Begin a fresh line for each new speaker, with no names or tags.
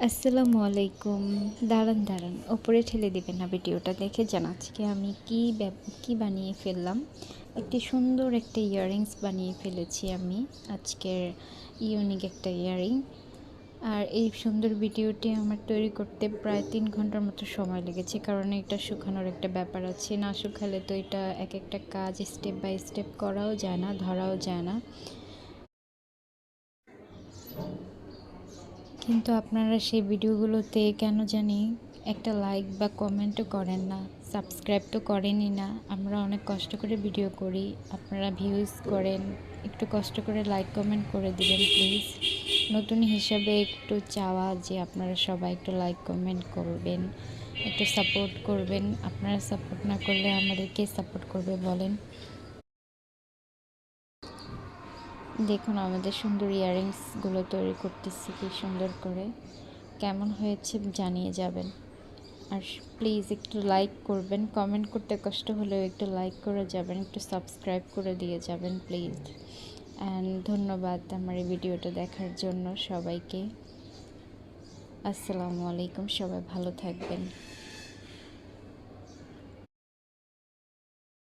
আসসালামু আলাইকুম। দাঁড়ান, ওপরে ঠেলে দিবেন না, ভিডিওটা দেখে যান আজকে আমি কি বানিয়ে ফেললাম। একটি সুন্দর একটা ইয়াররিংস বানিয়ে ফেলেছি আমি আজকের। ইউনিক একটা ইয়াররিং। আর এই সুন্দর ভিডিওটি আমার তৈরি করতে প্রায় 3 ঘন্টার মতো সময় লেগেছে, কারণ এটা শুকানোর একটা ব্যাপার আছে। না শুকালে তো এটা এক একটা কাজ স্টেপ বাই স্টেপ করাও যায় না, ধরাও যায় না। কিন্তু আপনারা সেই ভিডিওগুলোতে কেন জানি একটা লাইক বা কমেন্টও করেন না, সাবস্ক্রাইব তো করেনই না। আমরা অনেক কষ্ট করে ভিডিও করি, আপনারা ভিউজ করেন, একটু কষ্ট করে লাইক কমেন্ট করে দিবেন প্লিজ। নতুন হিসাবে একটু চাওয়া যে আপনারা সবাই একটু লাইক কমেন্ট করবেন, একটু সাপোর্ট করবেন। আপনারা সাপোর্ট না করলে আমাদেরকে সাপোর্ট করবে বলেন। দেখুন আমাদের সুন্দর ইয়াররিংসগুলো তৈরি করতেছি কি সুন্দর করে। কেমন হয়েছে জানিয়ে যাবেন। আর প্লিজ একটু লাইক করবেন, কমেন্ট করতে কষ্ট হলেও একটু লাইক করে যাবেন, একটু সাবস্ক্রাইব করে দিয়ে যাবেন প্লিজ। অ্যান্ড ধন্যবাদ আমার এই ভিডিওটা দেখার জন্য সবাইকে। আসসালামু আলাইকুম, সবাই ভালো থাকবেন।